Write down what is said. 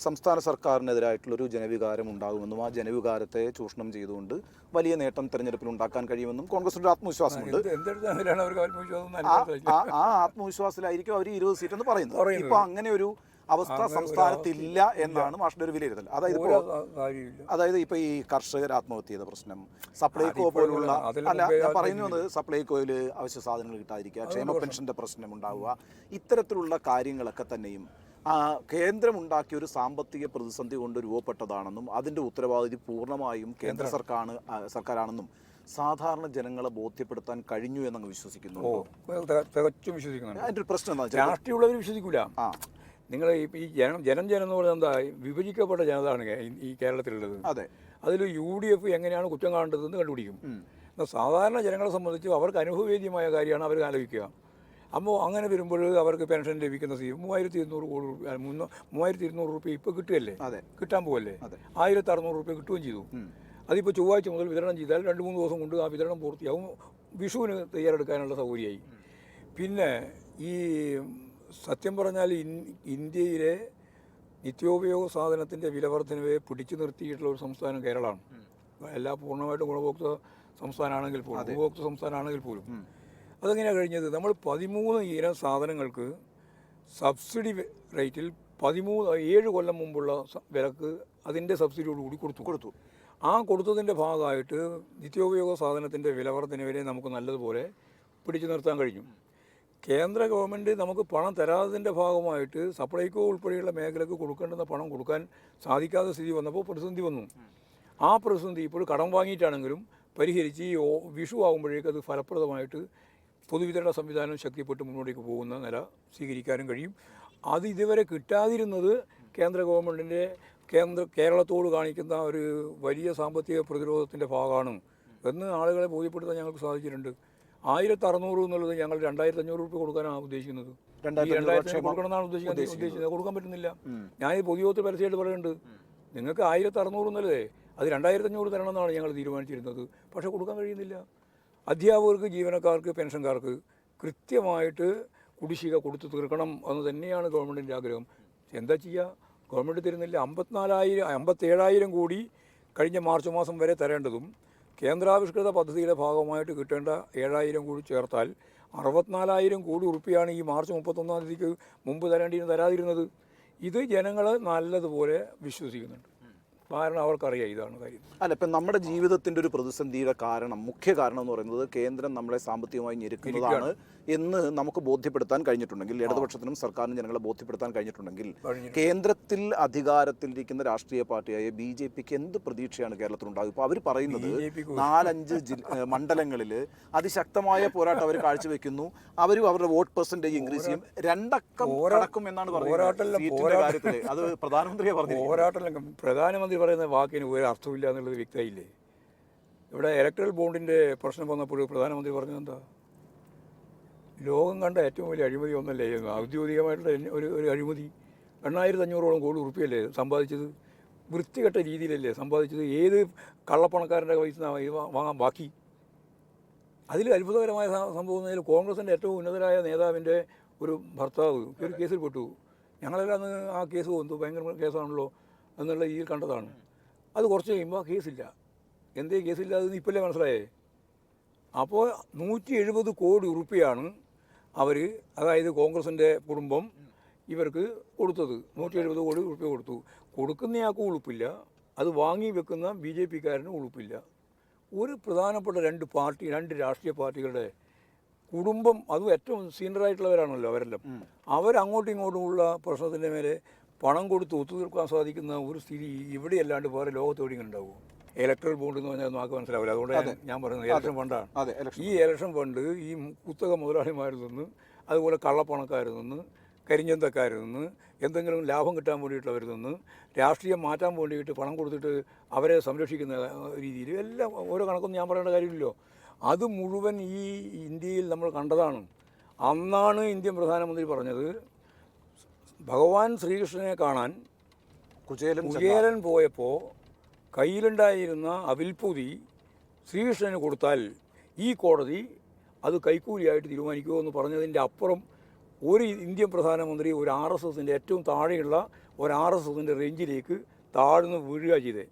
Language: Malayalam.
സംസ്ഥാന സർക്കാരിനെതിരായിട്ടുള്ളൊരു ജനവികാരം ഉണ്ടാകുമെന്നും ആ ജനവികാരത്തെ ചൂഷണം ചെയ്തുകൊണ്ട് വലിയ നേട്ടം തെരഞ്ഞെടുപ്പിൽ ഉണ്ടാക്കാൻ കഴിയുമെന്നും കോൺഗ്രസിന്റെ ആത്മവിശ്വാസമുണ്ട്. ആ ആത്മവിശ്വാസത്തിലായിരിക്കും അവർ 20 സീറ്റ് എന്ന് പറയുന്നത്. ഇപ്പൊ അങ്ങനെ ഒരു അവസ്ഥ സംസ്ഥാനത്തില്ല എന്നാണ് മാഷിന്റെ ഒരു വിലയിരുത്തൽ. അതായത് ഇപ്പൊ ഈ കർഷകർ ആത്മഹത്യ ചെയ്ത പ്രശ്നം, സപ്ലൈകോ പോലുള്ള ഞാൻ പറയുന്നത് സപ്ലൈകോയിൽ അവശ്യ സാധനങ്ങൾ കിട്ടാതിരിക്കുക, ക്ഷേമ പെൻഷന്റെ പ്രശ്നം ഉണ്ടാവുക, ഇത്തരത്തിലുള്ള കാര്യങ്ങളൊക്കെ തന്നെയും കേന്ദ്രമുണ്ടാക്കിയ ഒരു സാമ്പത്തിക പ്രതിസന്ധി കൊണ്ട് രൂപപ്പെട്ടതാണെന്നും അതിൻ്റെ ഉത്തരവാദിത്വം പൂർണ്ണമായും കേന്ദ്ര സർക്കാരാണെന്നും സാധാരണ ജനങ്ങളെ ബോധ്യപ്പെടുത്താൻ കഴിഞ്ഞു എന്നങ്ങ് വിശ്വസിക്കുന്നു. തികച്ചും വിശ്വസിക്കുന്നുണ്ട്. അതിൻ്റെ ഒരു പ്രശ്നം എന്താ, രാഷ്ട്രീയമുള്ളവർ വിശ്വസിക്കൂല. നിങ്ങൾ ഈ ജനം എന്ന് പറയുന്നത് എന്താ, വിഭജിക്കപ്പെട്ട ജനതയാണ് ഈ കേരളത്തിലുള്ളത്. അതെ, അതിൽ UDF എങ്ങനെയാണ് കുറ്റം കാണേണ്ടതെന്ന് കണ്ടുപിടിക്കും. എന്നാൽ സാധാരണ ജനങ്ങളെ സംബന്ധിച്ച് അവർക്ക് അനുഭവവേദ്യമായ കാര്യമാണ് അവർ ആലോചിക്കുക. അപ്പോൾ അങ്ങനെ വരുമ്പോൾ അവർക്ക് പെൻഷൻ ലഭിക്കുന്ന 3200 കോടി രൂപ 3200 രൂപ ഇപ്പോൾ കിട്ടുകയല്ലേ, കിട്ടാൻ പോകല്ലേ, 1600 രൂപ കിട്ടുകയും ചെയ്തു. അതിപ്പോൾ ചൊവ്വാഴ്ച മുതൽ വിതരണം ചെയ്താൽ 2-3 ദിവസം കൊണ്ട് ആ വിതരണം പൂർത്തിയാവും. വിഷുവിന് തയ്യാറെടുക്കാനുള്ള സൗകര്യമായി. പിന്നെ ഈ സത്യം പറഞ്ഞാൽ ഇന്ത്യയിലെ നിത്യോപയോഗ സാധനത്തിൻ്റെ വിലവർദ്ധനവെ പിടിച്ചു നിർത്തിയിട്ടുള്ള ഒരു സംസ്ഥാനം കേരളമാണ്. എല്ലാ പൂർണ്ണമായിട്ടും ഗുണഭോക്തൃ സംസ്ഥാനമാണെങ്കിൽ പോലും, ഉപഭോക്തൃ സംസ്ഥാനമാണെങ്കിൽ പോലും അതെങ്ങനെയാണ് കഴിഞ്ഞത്? നമ്മൾ 13 ഇനം സാധനങ്ങൾക്ക് സബ്സിഡി റേറ്റിൽ 7 കൊല്ലം മുമ്പുള്ള വിലക്ക് അതിൻ്റെ സബ്സിഡിയോടുകൂടി കൊടുത്തു. ആ കൊടുത്തതിൻ്റെ ഭാഗമായിട്ട് നിത്യോപയോഗ സാധനത്തിൻ്റെ വിലവർദ്ധനവിനെ നമുക്ക് നല്ലതുപോലെ പിടിച്ചു നിർത്താൻ കഴിഞ്ഞു. കേന്ദ്ര ഗവൺമെൻറ് നമുക്ക് പണം തരാത്തതിൻ്റെ ഭാഗമായിട്ട് സപ്ലൈകോ ഉൾപ്പെടെയുള്ള മേഖലക്ക് കൊടുക്കേണ്ടുന്ന പണം കൊടുക്കാൻ സാധിക്കാത്ത സ്ഥിതി വന്നപ്പോൾ പ്രതിസന്ധി വന്നു. ആ പ്രതിസന്ധി ഇപ്പോൾ കടം വാങ്ങിയിട്ടാണെങ്കിലും പരിഹരിച്ച് ഈ വിഷു ആകുമ്പോഴേക്ക് അത് ഫലപ്രദമായിട്ട് പൊതുവിതരണ സംവിധാനം ശക്തിപ്പെട്ട് മുന്നോട്ടേക്ക് പോകുന്ന നില സ്വീകരിക്കാനും കഴിയും. അത് ഇതുവരെ കിട്ടാതിരുന്നത് കേന്ദ്ര ഗവൺമെൻറ്റിൻ്റെ കേരളത്തോട് കാണിക്കുന്ന ഒരു വലിയ സാമ്പത്തിക പ്രതിരോധത്തിൻ്റെ ഭാഗമാണ് എന്ന് ആളുകളെ ബോധ്യപ്പെടുത്താൻ ഞങ്ങൾക്ക് സാധിച്ചിട്ടുണ്ട്. 1600 എന്നുള്ളത് ഞങ്ങൾ 2500 രൂപ കൊടുക്കാനാണ് ഉദ്ദേശിക്കുന്നത്. 2000 കൊടുക്കണമെന്നാണ് ഉദ്ദേശിക്കുന്നത്. കൊടുക്കാൻ പറ്റുന്നില്ല. ഞാനിത് പൊതുയോഗത്തിൽ പരസ്യമായിട്ട് പറയുന്നുണ്ട്, നിങ്ങൾക്ക് 1600 എന്നല്ലേ, അത് 2500 തരണമെന്നാണ് ഞങ്ങൾ തീരുമാനിച്ചിരുന്നത്. പക്ഷേ കൊടുക്കാൻ കഴിയുന്നില്ല. അധ്യാപകർക്ക്, ജീവനക്കാർക്ക്, പെൻഷൻകാർക്ക് കൃത്യമായിട്ട് കുടിശ്ശിക കൊടുത്തു തീർക്കണം എന്ന് തന്നെയാണ് ഗവൺമെൻറ്റിൻ്റെ ആഗ്രഹം. എന്താ ചെയ്യുക, ഗവൺമെൻറ് തരുന്നില്ല. 57,000 കോടി കഴിഞ്ഞ മാർച്ച് മാസം വരെ തരേണ്ടതും കേന്ദ്രാവിഷ്കൃത പദ്ധതിയുടെ ഭാഗമായിട്ട് കിട്ടേണ്ട 7,000 കോടി ചേർത്താൽ 64,000 കോടി ഉറുപ്പിയാണ് ഈ മാർച്ച് 31-ാം തീയതിക്ക് മുമ്പ് തരാതിരുന്നത്. ഇത് ജനങ്ങൾ നല്ലതുപോലെ വിശ്വസിക്കുന്നുണ്ട്. കാരണം അവർക്കറിയാം ഇതാണ് കാര്യം. അല്ല, ഇപ്പം നമ്മുടെ ജീവിതത്തിൻ്റെ ഒരു പ്രതിസന്ധിയുടെ മുഖ്യ കാരണം എന്ന് പറയുന്നത് കേന്ദ്രം നമ്മളെ സാമ്പത്തികമായി ഞെരുക്കുന്നതാണ് എന്ന് നമുക്ക് ബോധ്യപ്പെടുത്താൻ കഴിഞ്ഞിട്ടുണ്ടെങ്കിൽ, ഇടതുപക്ഷത്തിനും സർക്കാരിനും ജനങ്ങളെ ബോധ്യപ്പെടുത്താൻ കഴിഞ്ഞിട്ടുണ്ടെങ്കിൽ, കേന്ദ്രത്തിൽ അധികാരത്തിലിരിക്കുന്ന രാഷ്ട്രീയ പാർട്ടിയായ BJPക്ക് എന്ത് പ്രതീക്ഷയാണ് കേരളത്തിലുണ്ടാകും? ഇപ്പോൾ അവർ പറയുന്നത് 4-5 മണ്ഡലങ്ങളിൽ അതിശക്തമായ പോരാട്ടം അവർ കാഴ്ചവെക്കുന്നു. അവരും അവരുടെ വോട്ട് പെർസെൻറ്റേജ് ഇൻക്രീസ് ചെയ്യും, 2 അക്കം കടക്കും എന്നാണ് പറയുന്നത്. അത് പ്രധാനമന്ത്രിയെ പറഞ്ഞു. പ്രധാനമന്ത്രി പറയുന്ന വാക്കിന് ഒരു അർത്ഥമില്ല എന്നുള്ളത് വ്യക്തമായില്ലേ? ഇവിടെ ഇലക്ട്രൽ ബോണ്ടിൻ്റെ പ്രശ്നം വന്നപ്പോൾ പ്രധാനമന്ത്രി പറഞ്ഞത് എന്താ? ലോകം കണ്ട ഏറ്റവും വലിയ അഴിമതി ഒന്നല്ലേ ഔദ്യോഗികമായിട്ടുള്ള ഒരു അഴിമതി. 8,500 കോടി ഉറുപ്പികയല്ലേ സമ്പാദിച്ചത്? വൃത്തികെട്ട രീതിയിലല്ലേ സമ്പാദിച്ചത്? ഏത് കള്ളപ്പണക്കാരൻ്റെ പൈസ വാങ്ങാൻ ബാക്കി? അതിൽ അത്ഭുതകരമായ സംഭവം, കോൺഗ്രസിൻ്റെ ഏറ്റവും ഉന്നതരായ നേതാവിൻ്റെ ഒരു ഭർത്താവ് ഒരു കേസിൽ പെട്ടു. ഞങ്ങളെല്ലാം അന്ന് ആ കേസ് വന്നു, ഭയങ്കര കേസാണല്ലോ എന്നുള്ള രീതിയിൽ കണ്ടതാണ്. അത് കുറച്ച് കഴിയുമ്പോൾ ആ കേസില്ല. എന്തേ കേസില്ല അതെന്ന് ഇപ്പോഴല്ലേ മനസ്സിലായേ? അപ്പോൾ 170 കോടി ഉറുപ്പിയാണ് അവർ, അതായത് കോൺഗ്രസിൻ്റെ കുടുംബം ഇവർക്ക് കൊടുത്തത്. 170 കോടി ഉറുപ്പിക കൊടുത്തു. കൊടുക്കുന്നയാൾക്കും ഉളുപ്പില്ല, അത് വാങ്ങി വെക്കുന്ന BJPക്കാരനും ഉളുപ്പില്ല. ഒരു പ്രധാനപ്പെട്ട 2 രാഷ്ട്രീയ പാർട്ടികളുടെ കുടുംബം, അതും ഏറ്റവും സീനിയറായിട്ടുള്ളവരാണല്ലോ അവരെല്ലാം, അവരങ്ങോട്ടും ഇങ്ങോട്ടുമുള്ള പ്രശ്നത്തിൻ്റെ മേലെ പണം കൊടുത്ത് ഒത്തുതീർക്കാൻ സാധിക്കുന്ന ഒരു സ്ഥിതി ഇവിടെയല്ലാണ്ട് വേറെ ലോകത്തോടെ ഉണ്ടാവുമോ? ഇലക്ട്രൽ ബോണ്ട് എന്ന് പറഞ്ഞാൽ നമുക്ക് മനസ്സിലാവില്ല. അതുകൊണ്ട് ഞാൻ പറയുന്നത് ഇലക്ഷൻ ഫണ്ടാണ്. ഈ ഇലക്ഷൻ ഫണ്ട് ഈ കുത്തക മുതലാളിമാരിൽ നിന്ന്, അതുപോലെ കള്ളപ്പണക്കാരിൽ നിന്ന്, കരിഞ്ചന്തക്കാരിൽ നിന്ന്, എന്തെങ്കിലും ലാഭം കിട്ടാൻ വേണ്ടിയിട്ടുള്ളവരിൽ നിന്ന്, രാഷ്ട്രീയം മാറ്റാൻ വേണ്ടിയിട്ട് പണം കൊടുത്തിട്ട് അവരെ സംരക്ഷിക്കുന്ന രീതിയിൽ എല്ലാം ഓരോ കണക്കൊന്നും ഞാൻ പറയേണ്ട കാര്യമില്ലല്ലോ. അത് മുഴുവൻ ഈ ഇന്ത്യയിൽ നമ്മൾ കണ്ടതാണ്. അന്നാണ് ഇന്ത്യൻ പ്രധാനമന്ത്രി പറഞ്ഞത്, ഭഗവാൻ ശ്രീകൃഷ്ണനെ കാണാൻ കുചേലൻ പോയപ്പോൾ കയ്യിലുണ്ടായിരുന്ന അവിൽപ്പൂതി ശ്രീകൃഷ്ണന് കൊടുത്താൽ ഈ കോടതി അത് കൈക്കൂലിയായിട്ട് തീരുമാനിക്കുമോ എന്ന് പറഞ്ഞതിൻ്റെ അപ്പുറം ഒരു ഇന്ത്യൻ പ്രധാനമന്ത്രി ഒരു ആർ എസ് എസിൻ്റെ ഏറ്റവും താഴെയുള്ള ഒരു ആർ എസ് എസിൻ്റെ റേഞ്ചിലേക്ക് താഴ്ന്ന് വീഴുക ചെയ്തേ.